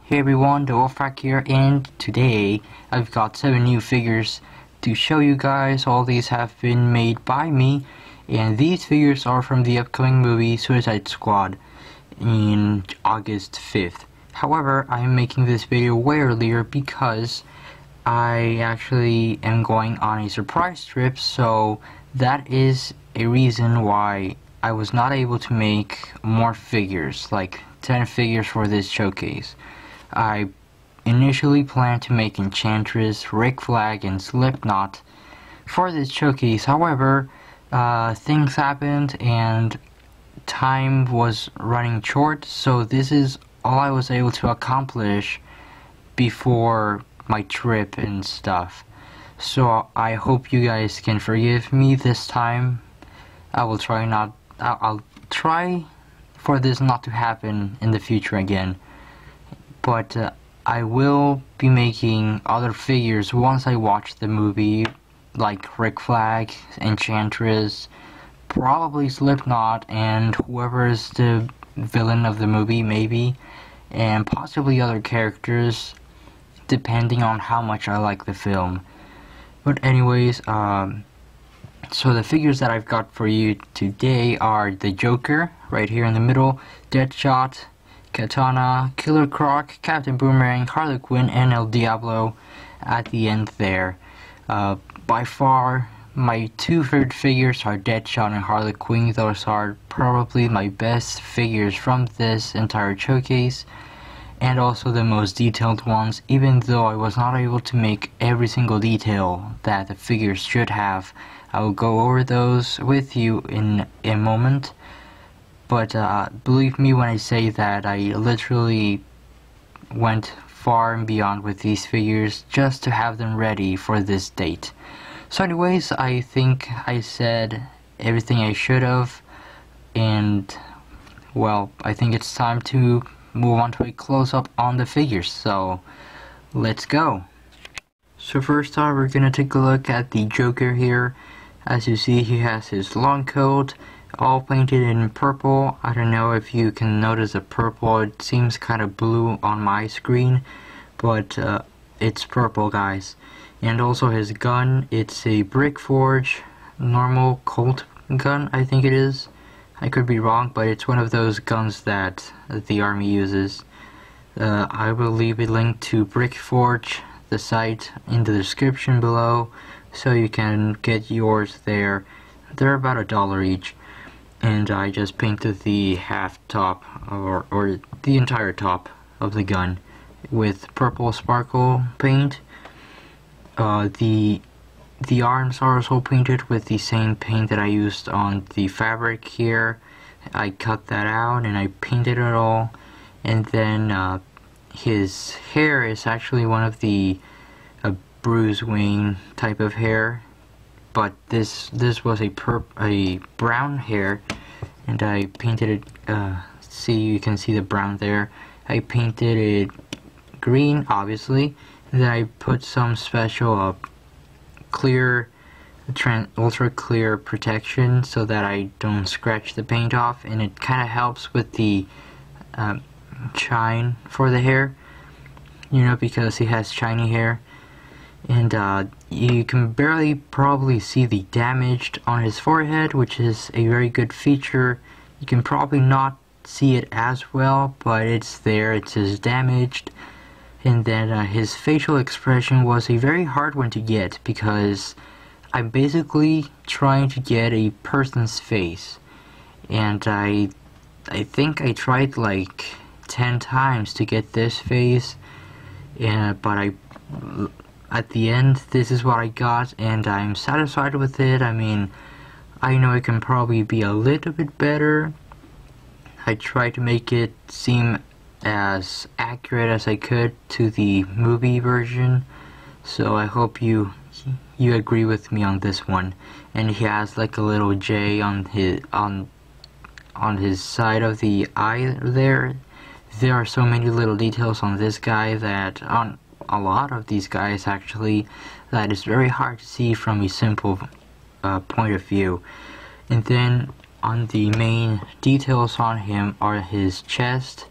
Hey everyone, TheWolfpack here, and today I've got 7 new figures to show you guys. All these have been made by me, and these figures are from the upcoming movie Suicide Squad in August 5th. However, I'm making this video way earlier because I actually am going on a surprise trip, so that is a reason why I was not able to make more figures, like 10 figures for this showcase. I initially planned to make Enchantress, Rick Flag, and Slipknot for this showcase. However, things happened and time was running short, so this is all I was able to accomplish before my trip and stuff. So I hope you guys can forgive me this time. I'll try for this not to happen in the future again. But I will be making other figures once I watch the movie, like Rick Flag, Enchantress, probably Slipknot, and whoever is the villain of the movie, maybe, and possibly other characters, depending on how much I like the film. But anyways, so the figures that I've got for you today are the Joker, right here in the middle, Deadshot, Katana, Killer Croc, Captain Boomerang, Harley Quinn, and El Diablo at the end there. By far, my two favorite figures are Deadshot and Harley Quinn. Those are probably my best figures from this entire showcase, and also the most detailed ones, even though I was not able to make every single detail that the figures should have. I will go over those with you in a moment. But believe me when I say that I literally went far and beyond with these figures just to have them ready for this date. So anyways, I think I said everything I should have, and well, I think it's time to move on to a close-up on the figures, so let's go. So first off, we're gonna take a look at the Joker here. As you see, he has his long coat, all painted in purple. I don't know if you can notice the purple. It seems kind of blue on my screen, but it's purple, guys. And also his gun, it's a brick forge, normal Colt gun, I think it is. I could be wrong, but it's one of those guns that the army uses. I will leave a link to Brick Forge, the site, in the description below, so you can get yours there. They're about $1 each. And I just painted the half top, or the entire top of the gun with purple sparkle paint. The arms are also painted with the same paint that I used on the fabric here. I cut that out and I painted it all. And then his hair is actually one of the Bruce Wayne type of hair. But this was a brown hair, and I painted it, see, you can see the brown there. I painted it green, obviously, and then I put some special clear, ultra clear protection so that I don't scratch the paint off, and it kind of helps with the shine for the hair, you know, because he has shiny hair. And you can barely probably see the damage on his forehead, which is a very good feature. You can probably not see it as well, but it's there, it is damaged. And then his facial expression was a very hard one to get, because I'm basically trying to get a person's face. And I think I tried like 10 times to get this face, but at the end, this is what I got, and I'm satisfied with it. I mean, I know it can probably be a little bit better. I tried to make it seem as accurate as I could to the movie version, so I hope you agree with me on this one. And he has like a little J on his side of the eye there. There are so many little details on this guy that on a lot of these guys actually that is very hard to see from a simple point of view. And then on the main details on him are his chest.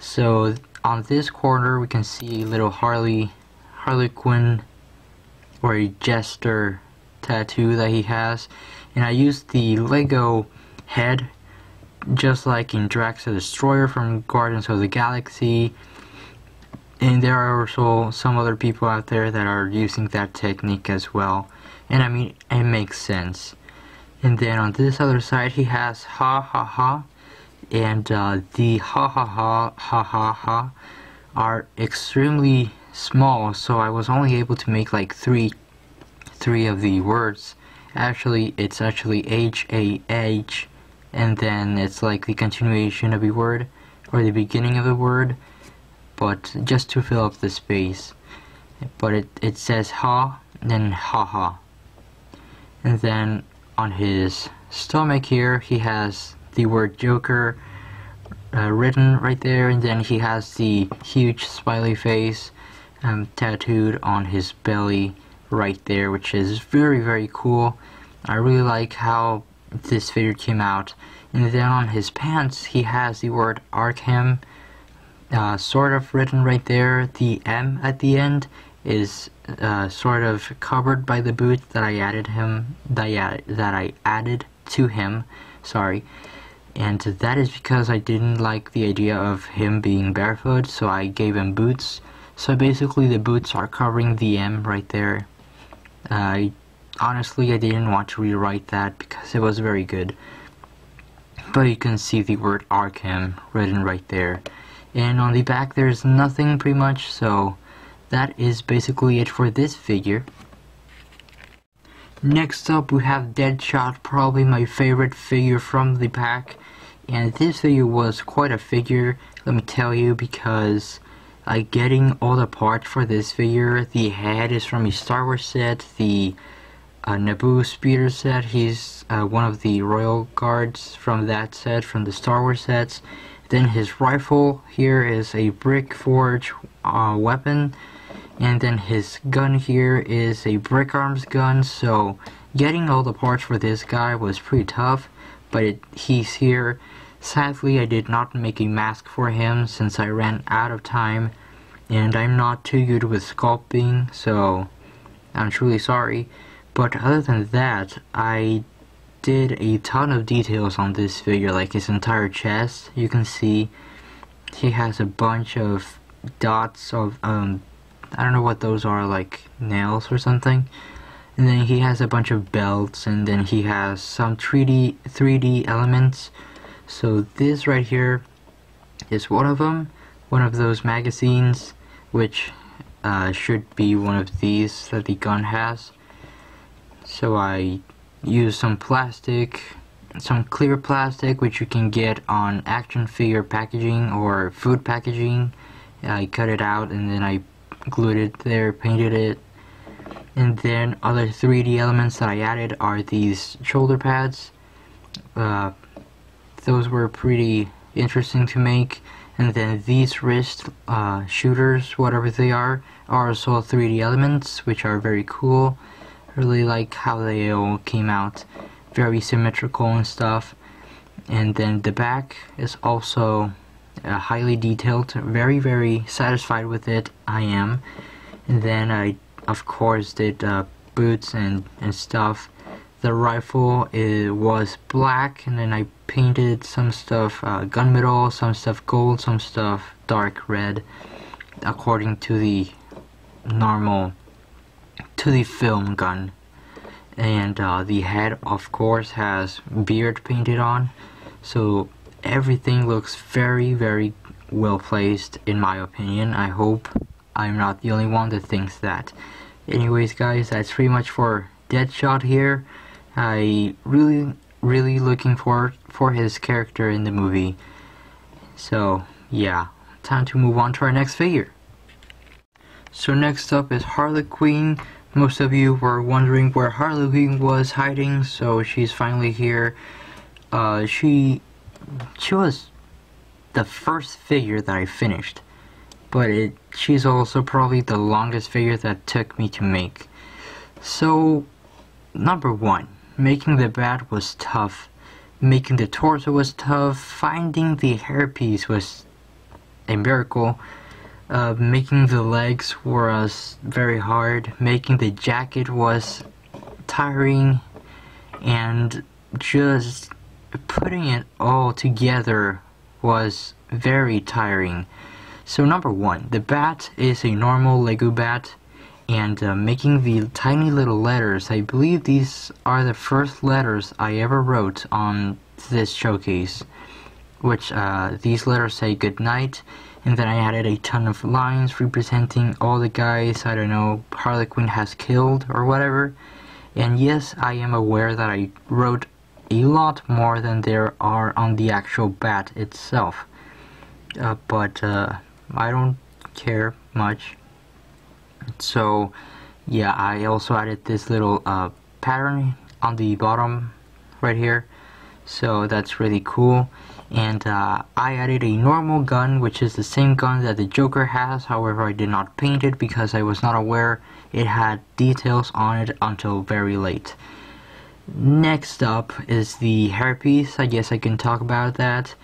So on this corner we can see a little Harley Quinn, or a jester tattoo that he has, and I used the Lego head just like in Drax the Destroyer from Guardians of the Galaxy, and there are also some other people out there that are using that technique as well, and I mean, it makes sense. And then on this other side he has ha ha ha, and the ha ha ha ha ha ha are extremely small, so I was only able to make like three of the words. Actually, it's actually H-A-H, and then it's like the continuation of a word, or the beginning of the word, but just to fill up the space. But it says ha, then ha ha. And then on his stomach here, he has the word Joker written right there, and then he has the huge smiley face tattooed on his belly right there, which is very, very cool. I really like how this figure came out. And then on his pants he has the word Arkham sort of written right there. The M at the end is sort of covered by the boot that I added to him, sorry. And that is because I didn't like the idea of him being barefoot, so I gave him boots. So basically the boots are covering the M right there. Honestly, I didn't want to rewrite that because it was very good. But you can see the word Arkham written right there. And on the back there's nothing pretty much, so that is basically it for this figure. Next up we have Deadshot, probably my favorite figure from the pack. And this figure was quite a figure, let me tell you, because getting all the parts for this figure. The head is from a Star Wars set, the Naboo speeder set, he's one of the royal guards from that set, from the Star Wars sets. Then his rifle here is a brick forge weapon, and then his gun here is a brick arms gun. So getting all the parts for this guy was pretty tough, but he's here. Sadly, I did not make a mask for him since I ran out of time, and I'm not too good with sculpting, so I'm truly sorry. But other than that, I did a ton of details on this figure, like his entire chest. You can see he has a bunch of dots of I don't know what those are, like nails or something. And then he has a bunch of belts, and then he has some 3D elements. So this right here is one of them, one of those magazines, which should be one of these that the gun has. So I used some plastic, some clear plastic, which you can get on action figure packaging or food packaging. I cut it out and then I glued it there, painted it. And then other 3D elements that I added are these shoulder pads. Those were pretty interesting to make. And then these wrist shooters, whatever they are also 3D elements, which are very cool. I really like how they all came out, very symmetrical and stuff. And then the back is also highly detailed, very, very satisfied with it, I am. And then I of course did boots and stuff. The rifle was black, and then I painted some stuff gunmetal, some stuff gold, some stuff dark red, according to the film gun. And the head of course has beard painted on, so everything looks very, very well placed in my opinion. I hope I'm not the only one that thinks that. Anyways guys, that's pretty much for Deadshot here. I really looking forward for his character in the movie. So yeah, time to move on to our next figure. So next up is Harley Quinn. Most of you were wondering where Harley Quinn was hiding, so she's finally here. She was the first figure that I finished, but she's also probably the longest figure that took me to make. So number one, making the bat was tough, making the torso was tough, finding the hairpiece was a miracle. Making the legs was very hard, making the jacket was tiring, and just putting it all together was very tiring. So number one, the bat is a normal Lego bat, and making the tiny little letters, I believe these are the first letters I ever wrote on this showcase, which these letters say good night, and then I added a ton of lines representing all the guys, I don't know, Harley Quinn has killed or whatever. And yes, I am aware that I wrote a lot more than there are on the actual bat itself, but I don't care much. So yeah, I also added this little pattern on the bottom right here, so that's really cool. And I added a normal gun, which is the same gun that the Joker has. However, I did not paint it because I was not aware it had details on it until very late. Next up is the hairpiece. I guess I can talk about that.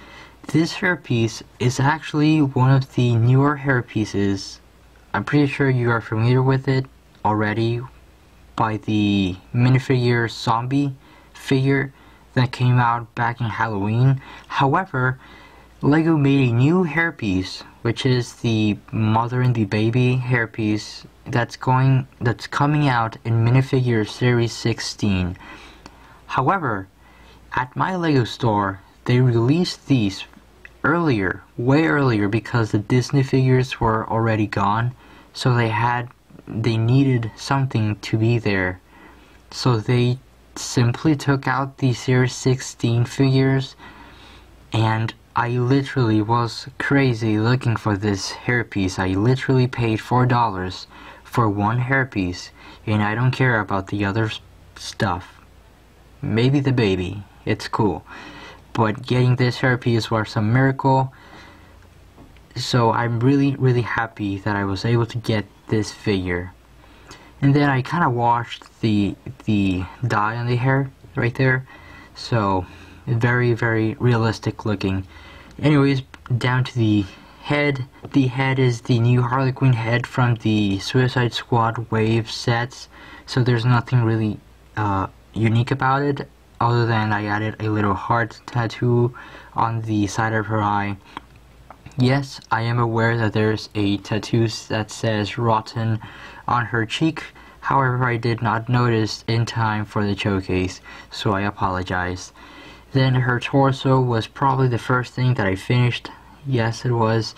This hairpiece is actually one of the newer hairpieces. I'm pretty sure you are familiar with it already by the Minifigure zombie figure that came out back in Halloween. However, Lego made a new hairpiece, which is the mother and the baby hairpiece that's coming out in Minifigure Series 16. However, at my Lego store, they released these earlier, way earlier, because the Disney figures were already gone, so they needed something to be there. So they simply took out the Series 16 figures, and I literally was crazy looking for this hairpiece. I literally paid $4 for one hairpiece, and I don't care about the other stuff. Maybe the baby, it's cool, but getting this hairpiece was a miracle. So I'm really happy that I was able to get this figure. And then I kind of washed the dye on the hair right there, so very realistic looking. Anyways, down to the head. The head is the new Harley Quinn head from the Suicide Squad wave sets, so there's nothing really unique about it, other than I added a little heart tattoo on the side of her eye. Yes, I am aware that there's a tattoo that says rotten on her cheek. However, I did not notice in time for the showcase, so I apologize. Then her torso was probably the first thing that I finished. Yes, it was.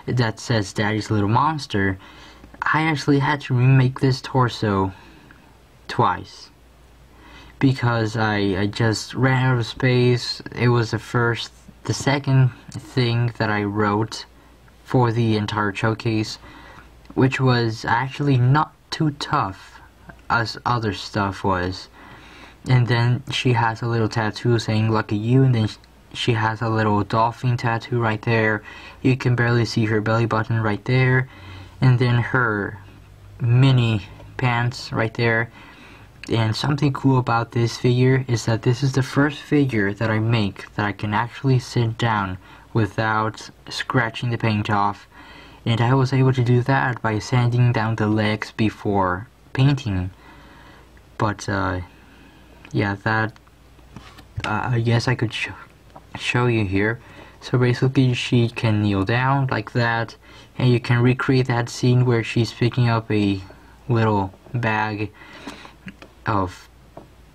That says Daddy's Little Monster. I actually had to remake this torso twice, because I just ran out of space. It was the second thing that I wrote for the entire showcase, which was actually not too tough as other stuff was. And then she has a little tattoo saying lucky you, and then she has a little dolphin tattoo right there. You can barely see her belly button right there, and then her mini pants right there. And something cool about this figure is that this is the first figure that I make that I can actually sit down without scratching the paint off, and I was able to do that by sanding down the legs before painting. But yeah, that I guess I could show you here. So basically she can kneel down like that, and you can recreate that scene where she's picking up a little bag of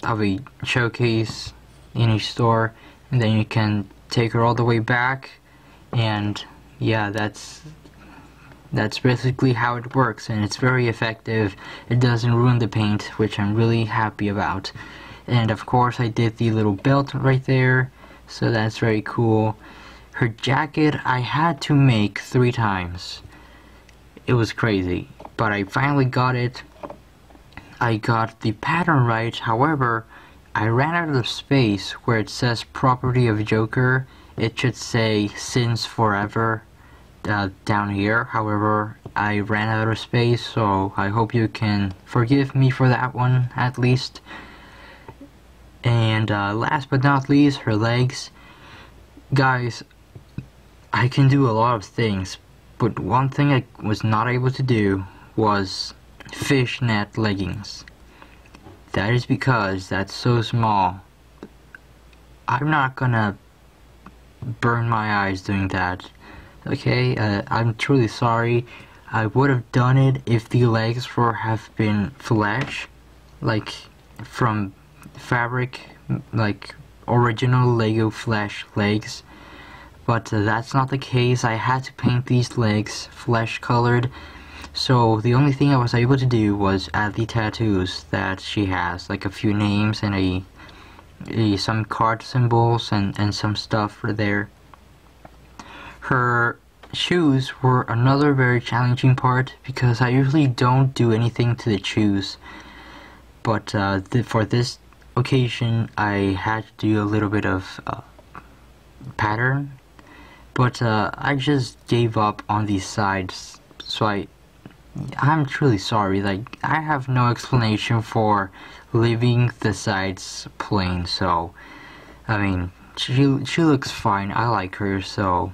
a showcase in a store, and then you can take her all the way back, and yeah, that's basically how it works, and it's very effective. It doesn't ruin the paint, which I'm really happy about. And of course I did the little belt right there, so that's very cool. Her jacket I had to make 3 times. It was crazy, but I finally got it. I got the pattern right. However, I ran out of space where it says property of Joker. It should say since forever down here. However, I ran out of space, so I hope you can forgive me for that one at least. And last but not least, her legs. Guys, I can do a lot of things, but one thing I was not able to do was fishnet leggings. That is because that's so small. I'm not gonna burn my eyes doing that. Okay, I'm truly sorry. I would have done it if the legs have been flesh, like from fabric, like original Lego flesh legs. But that's not the case. I had to paint these legs flesh colored. So the only thing I was able to do was add the tattoos that she has, like a few names and some card symbols and some stuff for there. Her shoes were another very challenging part because I usually don't do anything to the shoes. But for this occasion, I had to do a little bit of pattern. But I just gave up on these sides, so I'm truly sorry. Like, I have no explanation for leaving the sides plain. So, I mean, she looks fine. I like her. So,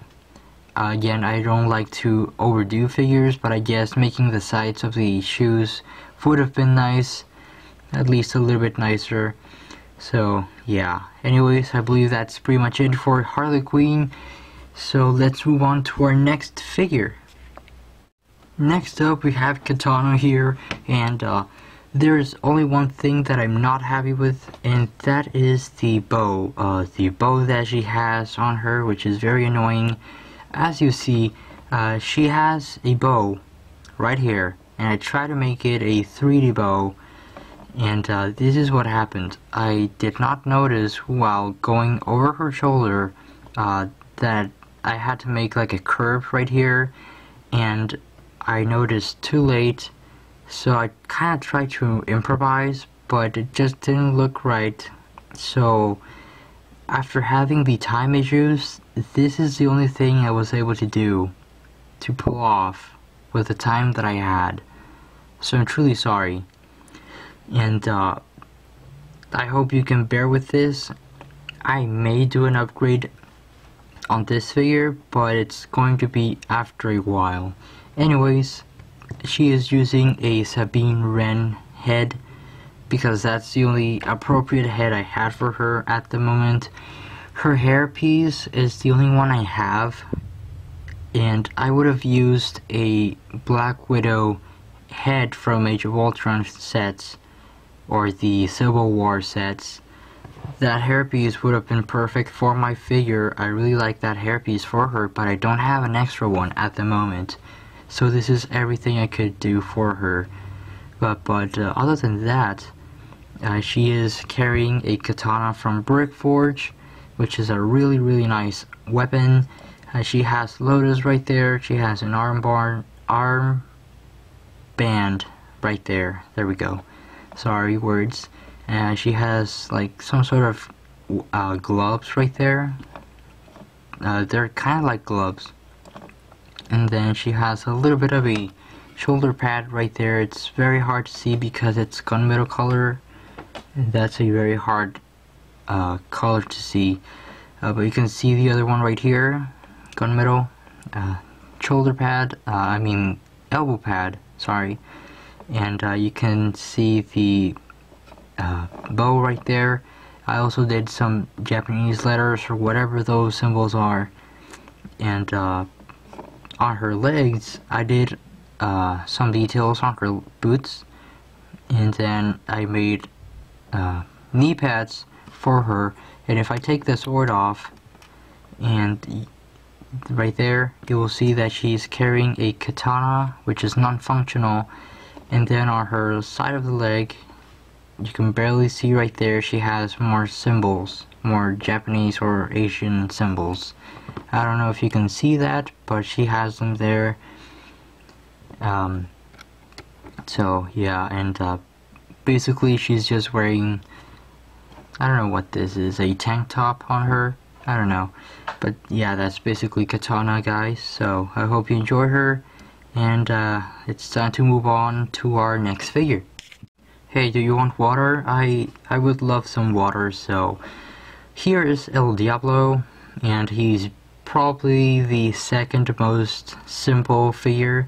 again, I don't like to overdo figures, but I guess making the sides of the shoes would have been nice, at least a little bit nicer. So, yeah. Anyways, I believe that's pretty much it for Harley Quinn. So let's move on to our next figure. Next up we have Katana here, and there's only one thing that I'm not happy with, and that is the bow. The bow that she has on her, which is very annoying. As you see, she has a bow right here, and I try to make it a 3D bow, and this is what happened. I did not notice while going over her shoulder that I had to make like a curve right here, and I noticed too late, so I kind of tried to improvise, but it just didn't look right. So after having the time issues, this is the only thing I was able to do to pull off with the time that I had. So I'm truly sorry, and I hope you can bear with this. I may do an upgrade on this figure, but it's going to be after a while. Anyways, she is using a Sabine Wren head because that's the only appropriate head I had for her at the moment. Her hairpiece is the only one I have, and I would have used a Black Widow head from Age of Ultron sets or the Civil War sets. That hairpiece would have been perfect for my figure. I really like that hairpiece for her, but I don't have an extra one at the moment. So this is everything I could do for her. But other than that, she is carrying a katana from Brickforge, which is a really nice weapon. She has Lotus right there. She has an arm band right there. There we go. Sorry, words. She has like some sort of gloves right there. They're kind of like gloves. And then she has a little bit of a shoulder pad right there. It's very hard to see because it's gunmetal color. And that's a very hard color to see. But you can see the other one right here. Gunmetal. Shoulder pad. I mean elbow pad. Sorry. And you can see the bow right there. I also did some Japanese letters or whatever those symbols are, and on her legs I did some details on her boots, and then I made knee pads for her. And if I take the sword off, and right there you will see that she's carrying a katana, which is non-functional, and then on her side of the leg you can barely see right there, she has more symbols, more Japanese or Asian symbols. I don't know if you can see that, but she has them there. So yeah, and basically she's just wearing, I don't know what this is, a tank top on her. I don't know, but yeah, that's basically Katana, guys. So I hope you enjoy her, and it's time to move on to our next figure. Hey, do you want water? I would love some water. So here is El Diablo, and he's probably the second most simple figure,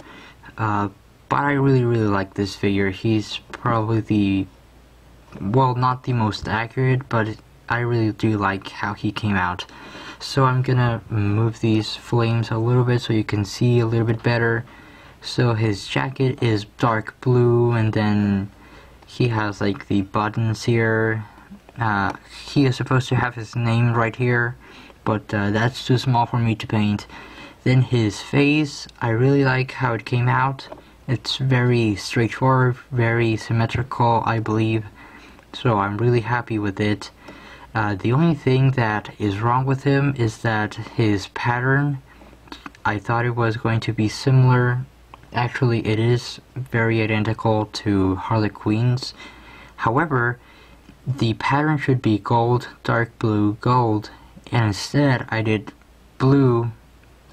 but I really like this figure. He's probably the, well, not the most accurate, but I really do like how he came out. So I'm gonna move these flames a little bit so you can see a little bit better. So his jacket is dark blue, and then he has like the buttons here. He is supposed to have his name right here, but that's too small for me to paint. Then his face, I really like how it came out. It's very straightforward, very symmetrical, I believe. So I'm really happy with it. The only thing that is wrong with him is that his pattern, I thought it was going to be similar. Actually, it is very identical to Harley Quinn's. However, the pattern should be gold, dark blue, gold, and instead I did blue,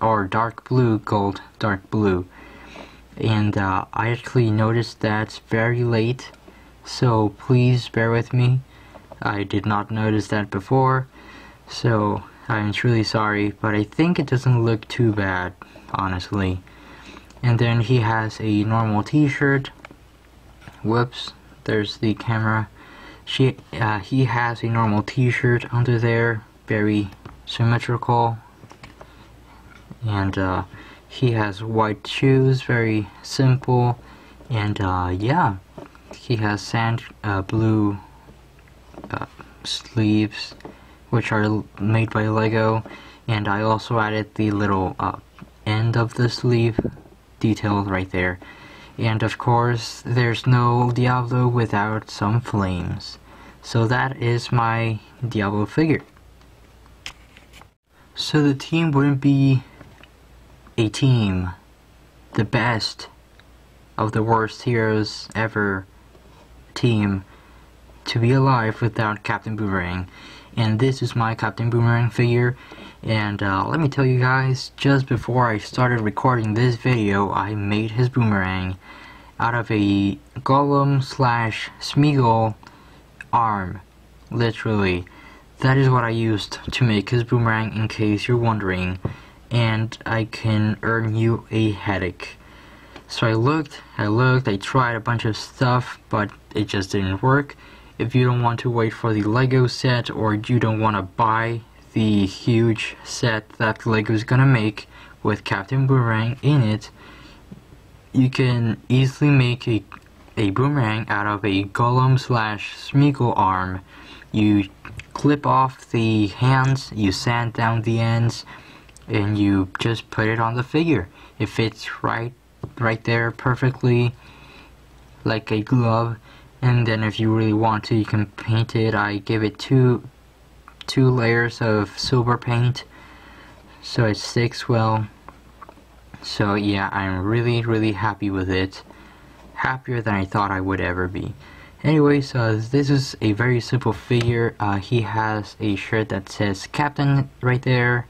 or dark blue, gold, dark blue. And I actually noticed that very late, so please bear with me. I did not notice that before, so I'm truly sorry, but I think it doesn't look too bad, honestly. And then he has a normal t-shirt. Whoops, there's the camera. He has a normal t-shirt under there, very symmetrical. And he has white shoes, very simple. And yeah, he has sand blue sleeves, which are made by Lego. And I also added the little end of the sleeve detail right there. And of course, there's no Diablo without some flames. So that is my Diablo figure. So the team wouldn't be a team, the best of the worst heroes ever team to be alive without Captain Boomerang. And this is my Captain Boomerang figure. And let me tell you guys, just before I started recording this video, I made his boomerang out of a golem slash Smeagol arm. Literally. That is what I used to make his boomerang, in case you're wondering. And I can earn you a headache. So I looked, I tried a bunch of stuff, but it just didn't work. If you don't want to wait for the Lego set, or you don't want to buy the huge set that Lego is gonna make with Captain Boomerang in it, you can easily make a boomerang out of a golem slash Smeagol arm. You clip off the hands, you sand down the ends, and you just put it on the figure. It fits right there perfectly, like a glove. And then if you really want to, you can paint it. I give it two layers of silver paint so it sticks well. So yeah, I'm really happy with it. Happier than I thought I would ever be. Anyways, this is a very simple figure. He has a shirt that says Captain right there,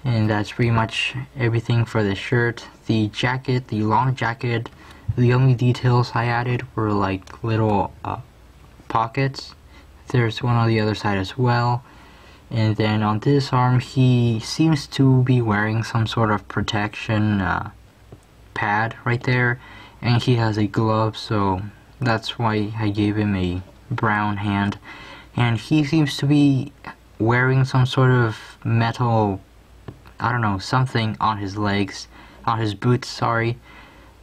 and that's pretty much everything for the shirt. The jacket, the long jacket, the only details I added were like little pockets. There's one on the other side as well. And then on this arm, he seems to be wearing some sort of protection pad right there. And he has a glove, so that's why I gave him a brown hand. And he seems to be wearing some sort of metal, I don't know, something on his legs, on his boots, sorry.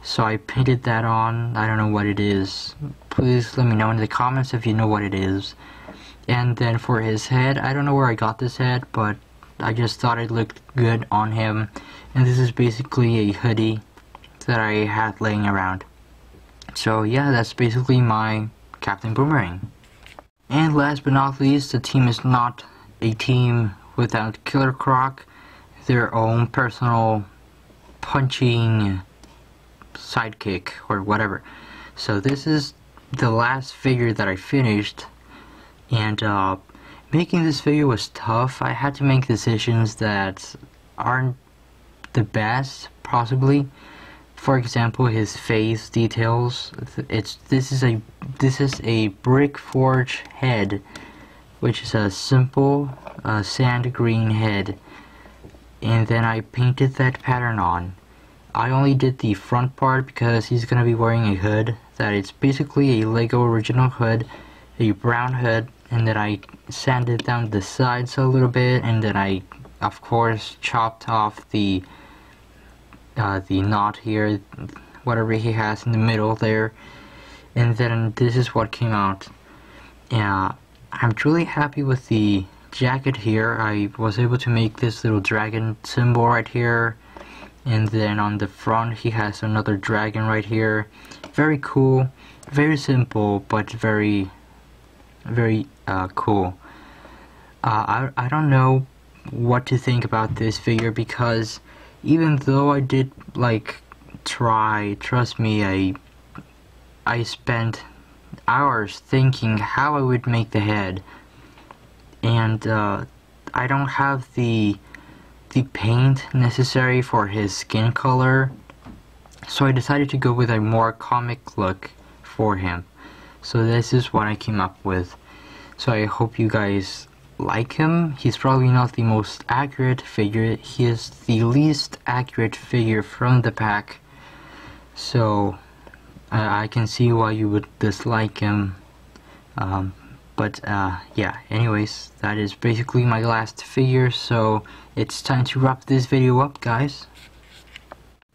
So I painted that on. I don't know what it is. Please let me know in the comments if you know what it is. And then for his head, I don't know where I got this head, but I just thought it looked good on him. And this is basically a hoodie that I had laying around. So yeah, that's basically my Captain Boomerang. And last but not least, the team is not a team without Killer Croc, their own personal punching sidekick or whatever. So this is the last figure that I finished, and making this figure was tough. I had to make decisions that aren't the best, possibly. For example, his face details. This is a brick forge head, which is a simple sand green head. and then I painted that pattern on. I only did the front part because he's gonna be wearing a hood that is basically a Lego original hood, a brown hood, and then I sanded down the sides a little bit, and then I of course chopped off the knot here, whatever he has in the middle there, and then this is what came out. Yeah, I'm truly happy with the jacket here. I was able to make this little dragon symbol right here, and then on the front he has another dragon right here. Very cool, very simple, but very cool. I don't know what to think about this figure, because even though I did trust me, I spent hours thinking how I would make the head, and I don't have the paint necessary for his skin color, so I decided to go with a more comic look for him. So this is what I came up with. So I hope you guys like him. He's probably not the most accurate figure. He is the least accurate figure from the pack. So I can see why you would dislike him. Yeah, anyways, that is basically my last figure, so it's time to wrap this video up, guys.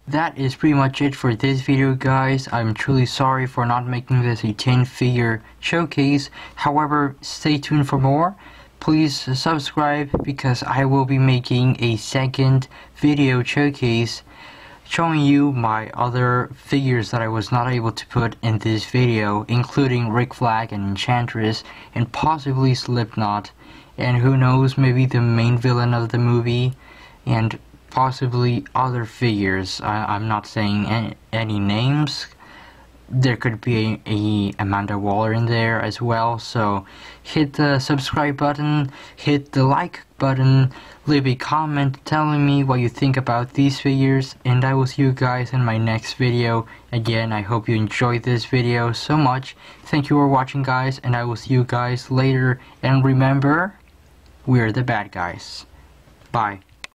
That is pretty much it for this video, guys. I'm truly sorry for not making this a 10 figure showcase. However, stay tuned for more. Please subscribe, because I will be making a second video showcase showing you my other figures that I was not able to put in this video, including Rick Flag and Enchantress, and possibly Slipknot, and who knows, maybe the main villain of the movie, and possibly other figures. I'm not saying any names. There could be a Amanda Waller in there as well, so hit the subscribe button, hit the like button, leave a comment telling me what you think about these figures, and I will see you guys in my next video. Again, I hope you enjoyed this video so much. Thank you for watching, guys, and I will see you guys later, and remember, we're the bad guys. Bye.